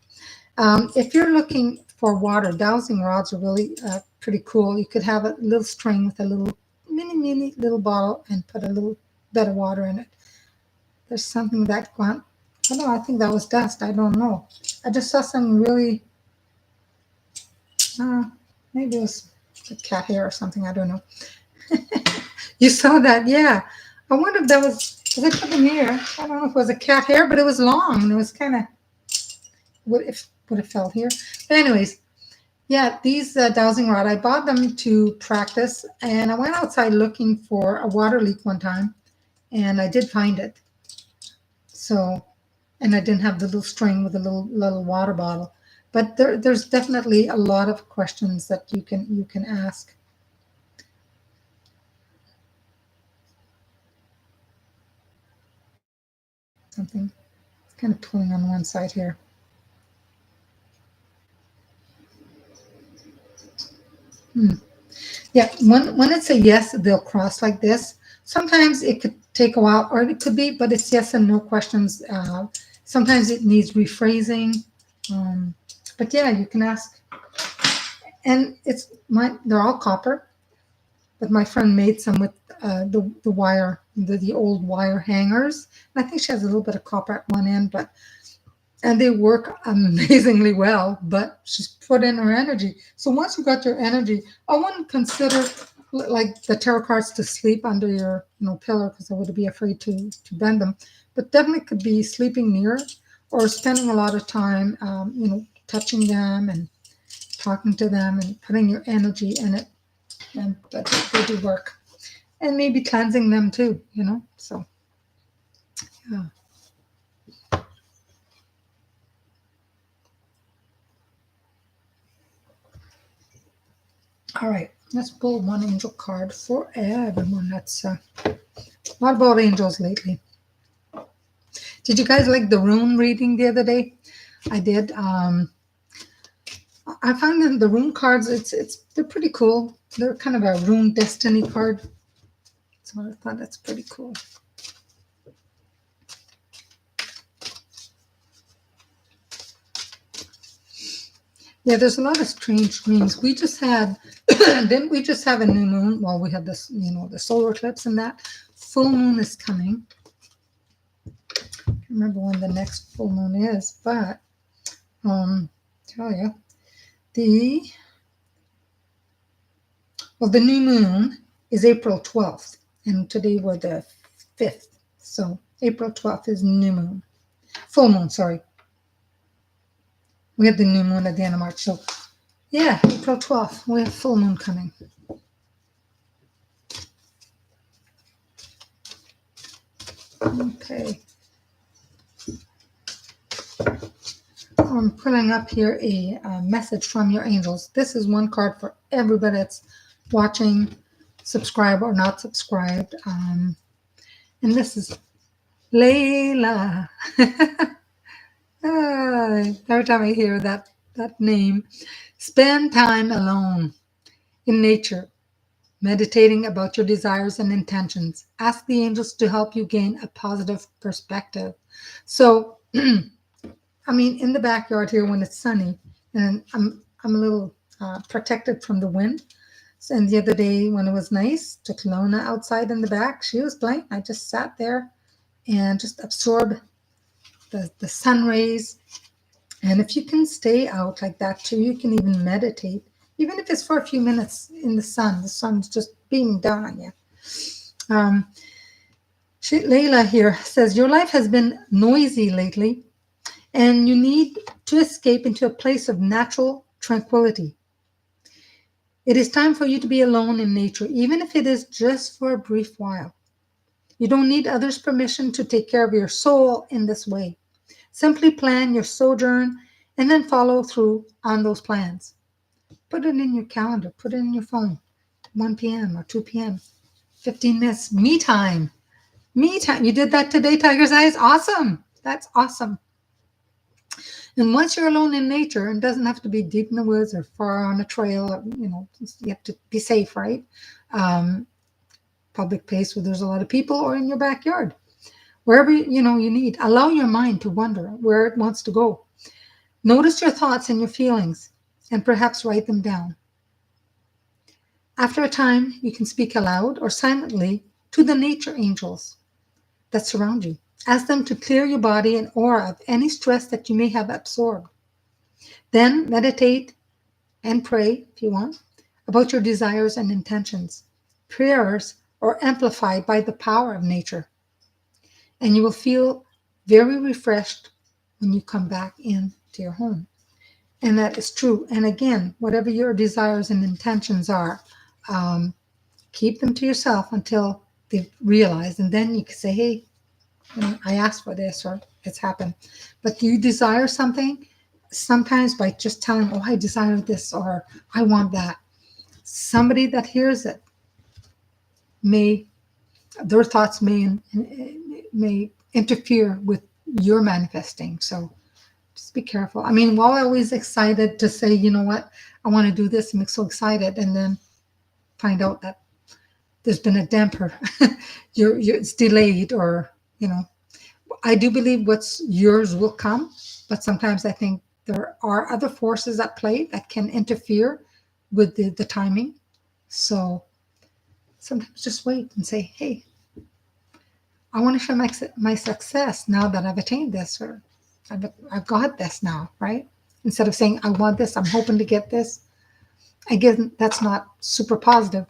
If you're looking for water, dowsing rods are really pretty cool. You could have a little string with a little mini little bottle and put a little bit of water in it. There's something that I don't know, I think that was dust. I don't know. I just saw something really, maybe it was a cat hair or something. I don't know. You saw that? Yeah. I wonder if that was I put them here. I don't know if it was a cat hair, but it was long and it was kind of, would have fell here. But anyways, yeah, these dowsing rod, I bought them to practice, and I went outside looking for a water leak one time, and I did find it. So, and I didn't have the little string with a little water bottle. But there's definitely a lot of questions that you can ask. Something kind of pulling on one side here. Yeah, when it's a yes, they'll cross like this. Sometimes it could take a while, or it could be, but it's yes and no questions. Sometimes it needs rephrasing. Um, but yeah, you can ask, and they're all copper, but my friend made some with the wire, the old wire hangers. And I think she has a little bit of copper at one end, but and they work amazingly well. But she's put in her energy. So once you got your energy, I wouldn't consider like the tarot cards to sleep under your pillow because I would be afraid to bend them. But definitely could be sleeping near it or spending a lot of time, touching them and talking to them and putting your energy in it, and that they do work. And maybe cleansing them too. So yeah. All right, let's pull one angel card for everyone. That's a lot about angels lately. Did you guys like the rune reading the other day? I did. I found that the rune cards. They're pretty cool. They're kind of a rune destiny card. So I thought that's pretty cool. Yeah, there's a lot of strange dreams. We just had, didn't we just have a new moon? Well, we had this, the solar eclipse and that. Full moon is coming. I can't remember when the next full moon is, but tell you the the new moon is April 12th, and today we're the 5th. So April 12th is new moon, full moon. Sorry, we had the new moon at the end of March. So yeah, April 12th, we have full moon coming. Okay. I'm pulling up here a message from your angels. This is one card for everybody that's watching, subscribe or not subscribed. And this is Layla. Every time I hear that name, spend time alone in nature, meditating about your desires and intentions. Ask the angels to help you gain a positive perspective. So I mean, in the backyard here when it's sunny, and I'm a little protected from the wind. And the other day when it was nice, took Lona outside in the back. She was playing. I just sat there and just absorbed the sun rays. And if you can stay out like that too, you can even meditate, even if it's for a few minutes in the sun. The sun's just beaming down on you. Um, Layla here says, your life has been noisy lately, and you need to escape into a place of natural tranquility. It is time for you to be alone in nature, even if it is just for a brief while. You don't need others' permission to take care of your soul in this way. Simply plan your sojourn and then follow through on those plans. Put it in your calendar, put it in your phone. 1 p.m. or 2 p.m., 15 minutes, me time. Me time. You did that today, Tiger's Eyes? Awesome. That's awesome. And once you're alone in nature, and it doesn't have to be deep in the woods or far on a trail, you have to be safe, right? Public place where there's a lot of people, or in your backyard, wherever you need. Allow your mind to wander where it wants to go. Notice your thoughts and your feelings, and perhaps write them down. After a time, you can speak aloud or silently to the nature angels that surround you. Ask them to clear your body and aura of any stress that you may have absorbed. Then meditate and pray, if you want, about your desires and intentions. Prayers are amplified by the power of nature, and you will feel very refreshed when you come back into your home. And that is true. And again, whatever your desires and intentions are, um, keep them to yourself until they've realized, and then you can say, hey, I asked for this, or it's happened. But you desire something, sometimes by just telling, oh, I desire this, or I want that, somebody that hears it may, their thoughts may interfere with your manifesting. So just be careful. I mean, we're always excited to say, you know what, I want to do this, and I'm so excited, and then find out that there's been a damper. It's delayed, or I do believe what's yours will come, but sometimes I think there are other forces at play that can interfere with the timing. So sometimes just wait and say, hey, I want to share my success now that I've attained this, or I've got this now, right? Instead of saying, I want this, I'm hoping to get this. Again, that's not super positive.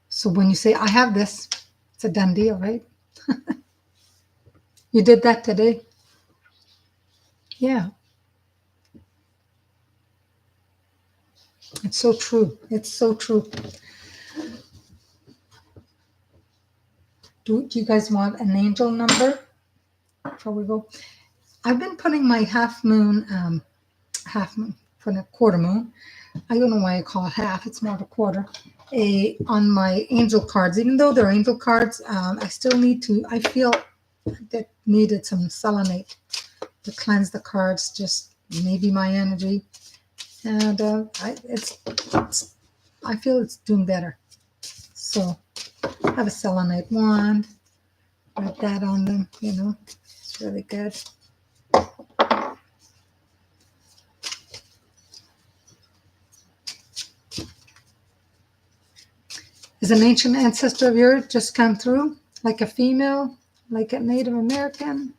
So when you say, I have this, it's a done deal, right? You did that today. Yeah, it's so true. It's so true. Do you guys want an angel number before we go? I've been putting my half moon for the quarter moon. I don't know why I call it half. It's more of a quarter. On my angel cards, even though they're angel cards, I still need to. I feel that needed some selenite to cleanse the cards. Just maybe my energy, and I feel it's doing better. So I have a selenite wand. Write that on them. It's really good. Is an ancient ancestor of yours just come through? Like a female? Like a Native American?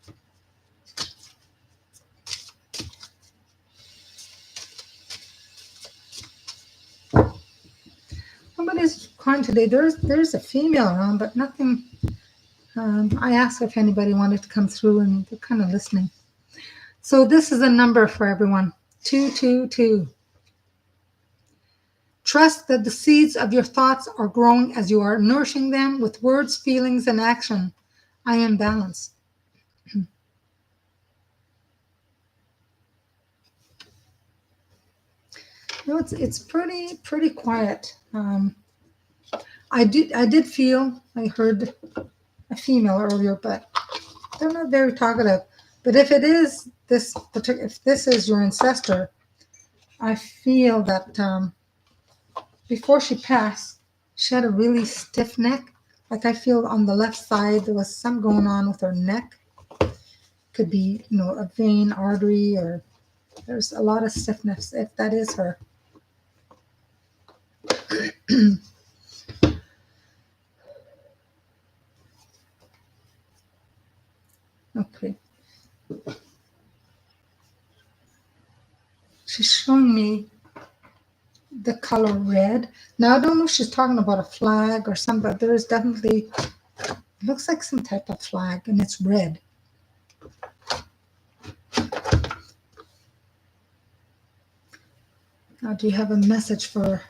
Nobody's calling today. There's a female around, but nothing. I asked if anybody wanted to come through, and they're kind of listening. So this is a number for everyone. 222. Trust that the seeds of your thoughts are growing as you are nourishing them with words, feelings, and action. I am balanced. It's pretty quiet. I did feel I heard a female earlier, but they're not very talkative. But if it is if this is your ancestor, I feel that before she passed, she had a really stiff neck. Like I feel on the left side there was something going on with her neck. Could be a vein, artery, or there's a lot of stiffness. If that is her. Okay. She's showing me the color red. Now I don't know if she's talking about a flag or something, but there is definitely, it looks like some type of flag, and it's red. Now, do you have a message for,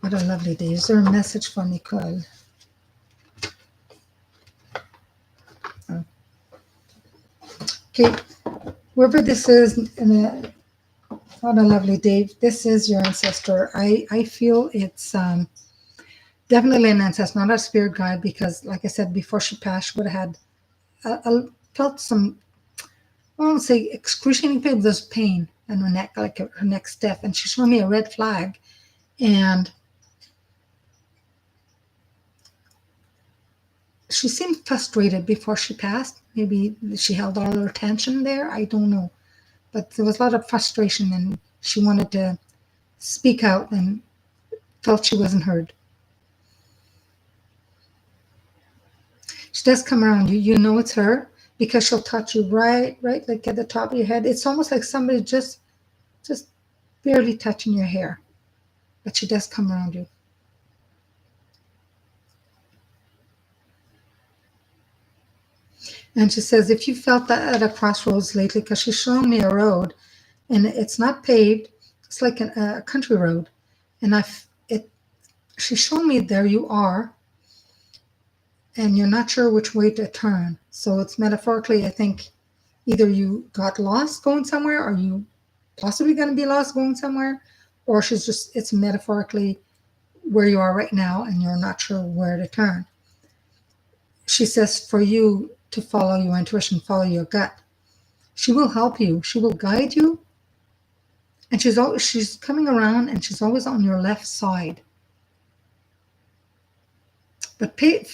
what a lovely day. Is there a message for Nicole? Oh. Okay, wherever this is, what a lovely day. This is your ancestor. I feel it's definitely an ancestor, not a spirit guide, because like I said, before she passed, she would have had felt some, I won't say excruciating pain, but there's pain in her neck, like her neck stiff. And she showed me a red flag. And she seemed frustrated before she passed. Maybe she held all her attention there. I don't know. But there was a lot of frustration, and she wanted to speak out and felt she wasn't heard. She does come around you. You know it's her because she'll touch you right like at the top of your head. It's almost like somebody just barely touching your hair. But she does come around you. And she says, if you felt that at a crossroads lately, because she's showing me a road, and it's not paved, it's like a country road. And she's showing me there you are, and you're not sure which way to turn. So it's metaphorically, I think, either you got lost going somewhere, or you possibly going to be lost going somewhere, or it's metaphorically where you are right now, and you're not sure where to turn. She says for you to follow your intuition, follow your gut. She will help you. She will guide you. And she's coming around, and she's always on your left side. But pay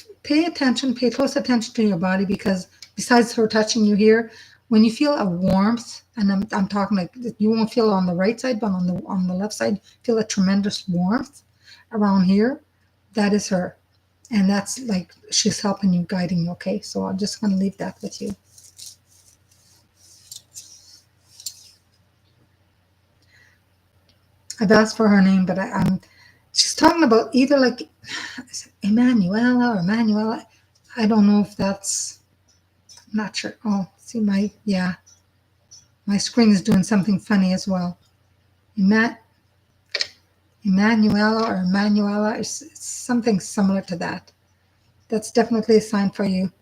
attention, pay close attention to your body, because besides her touching you here, when you feel a warmth, and I'm talking like you won't feel it on the right side, but on the left side, feel a tremendous warmth around here. That is her, and that's like she's helping you, guiding you. Okay, so I'm just gonna leave that with you. I've asked for her name, but I'm. She's talking about either like Emanuela or Manuela. I don't know if that's. I'm not sure. Oh, see my screen is doing something funny as well. Ema- Emanuela or Emanuela is something similar to that. That's definitely a sign for you.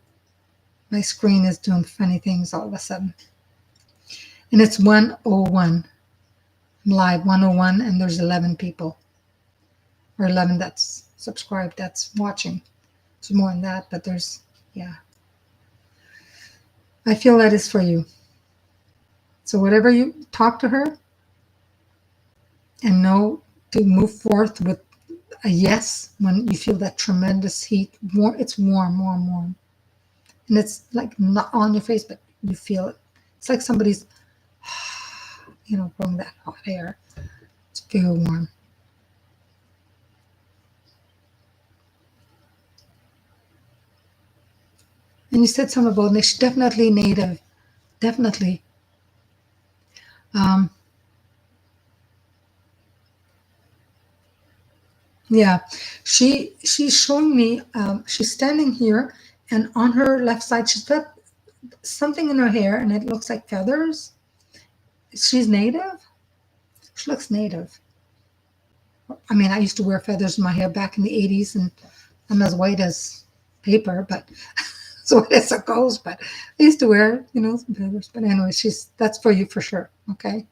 My screen is doing funny things all of a sudden. And it's 101. I'm live 101, and there's 11 people. Or 11 that's subscribed, that's watching. There's more than that, but there's, yeah. I feel that is for you. So whatever you talk to her, and know to move forth with a yes when you feel that tremendous heat. Warm, it's warm, warm, warm. And it's like not on your face, but you feel it. It's like somebody's, blowing that hot air. It's very warm. And you said something about she's definitely native. Definitely. Um, yeah. She's showing me, she's standing here, and on her left side, she's got something in her hair, and it looks like feathers. She's native? She looks native. I mean, I used to wear feathers in my hair back in the 80s, and I'm as white as paper, but as white as it goes. But I used to wear, some feathers. But anyway, that's for you for sure. Okay.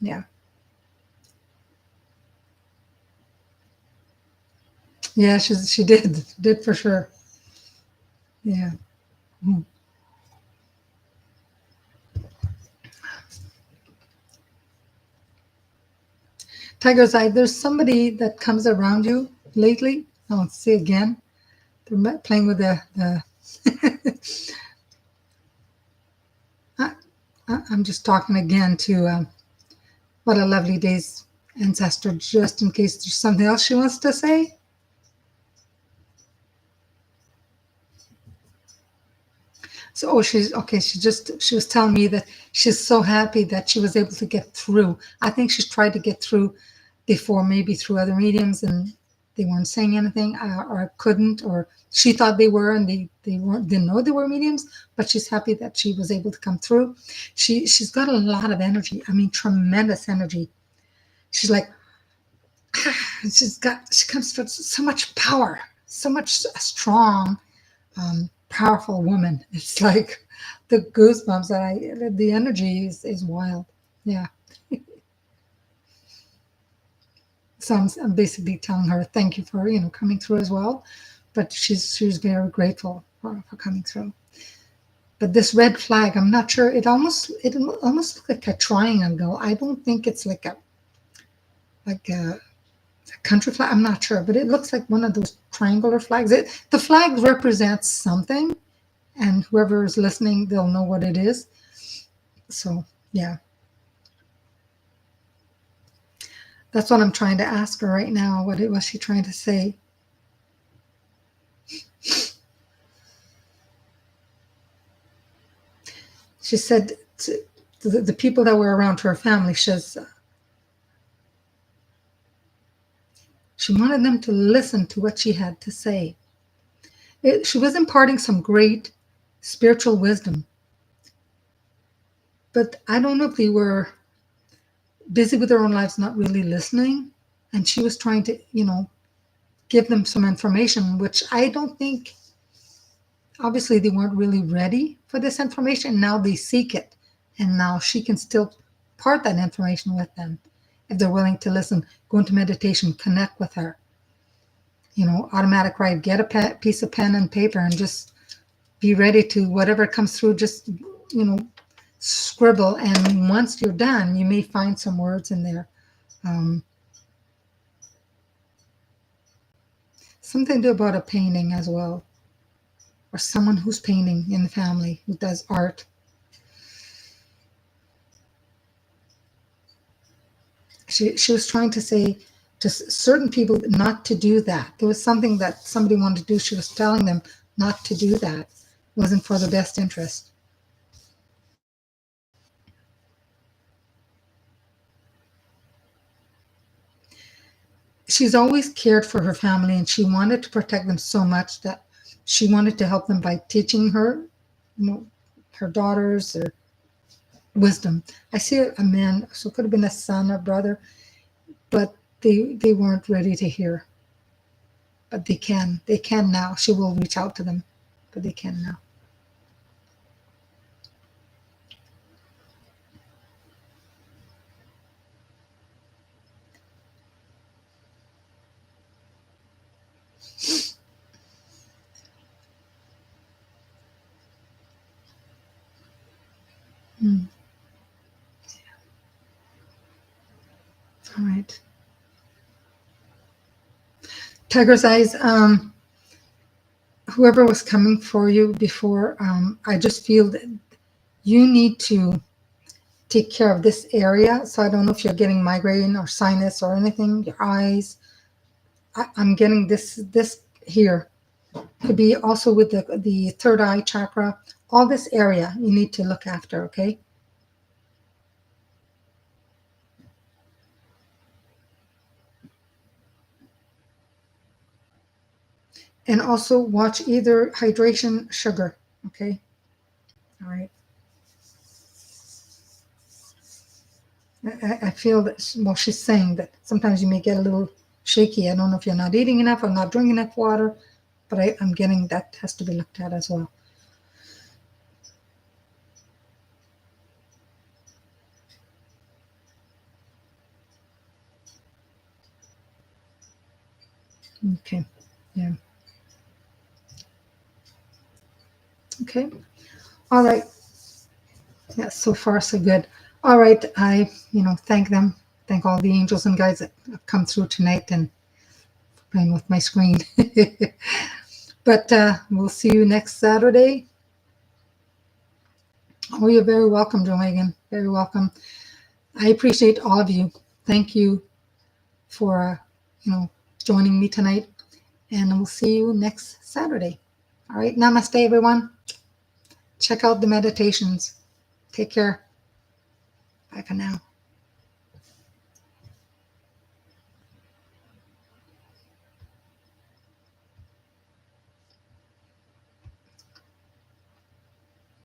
Yeah. Yeah, she did for sure. Yeah. Mm. Tiger's Eye, there's somebody that comes around you lately. I don't see again. They're playing with the I'm just talking again to what a lovely day's ancestor, just in case there's something else she wants to say. So, oh, she's okay. She was telling me that she's so happy that she was able to get through. I think she's tried to get through before, maybe through other mediums, and they weren't saying anything, or couldn't, or she thought they were, and they weren't, didn't know they were mediums. But she's happy that she was able to come through. She's got a lot of energy. I mean, tremendous energy. She's like, she comes with so much power, so much strong, powerful woman. It's like the goosebumps the energy is wild. Yeah. So I'm basically telling her thank you for coming through as well, but she's very grateful for coming through. But this red flag, I'm not sure. It almost looks like a triangle. I don't think it's like a country flag. I'm not sure, but it looks like one of those triangular flags. The flag represents something, and whoever is listening, they'll know what it is. So yeah, that's what I'm trying to ask her right now. What was she trying to say? She said to the people that were around her family, she wanted them to listen to what she had to say. She was imparting some great spiritual wisdom, but I don't know if they were busy with their own lives, not really listening. And she was trying to, give them some information, which I don't think, obviously, they weren't really ready for this information. Now they seek it. And now she can still part that information with them if they're willing to listen, go into meditation, connect with her. Automatic write, get a piece of pen and paper and just be ready to whatever comes through, just, scribble. And once you're done, you may find some words in there. Some something to do about a painting as well, or someone who's painting in the family who does art. She was trying to say to certain people not to do that. There was something that somebody wanted to do. She was telling them not to do that. It wasn't for the best interest. She's always cared for her family and she wanted to protect them so much that she wanted to help them by teaching her, her daughters, their wisdom. I see a man, so it could have been a son or brother, but they weren't ready to hear. But they can. They can now. She will reach out to them, but they can now. Mm. All right. Tiger's eyes. Whoever was coming for you before, I just feel that you need to take care of this area. So I don't know if you're getting migraine or sinus or anything. Your eyes. I'm getting this here. Could be also with the third eye chakra. All this area you need to look after. Okay. And also watch either hydration, sugar. Okay. All right. I feel that, well, she's saying that sometimes you may get a little shaky. I don't know if you're not eating enough or not drinking enough water, but I'm getting that has to be looked at as well. Okay. Yeah. Okay. All right. Yeah. So far, so good. All right. I, thank them. Thank all the angels and guides that have come through tonight and playing with my screen. But we'll see you next Saturday. Oh, you're very welcome, Joe Megan. Very welcome. I appreciate all of you. Thank you for, joining me tonight. And we'll see you next Saturday. All right. Namaste, everyone. Check out the meditations. Take care. Bye for now.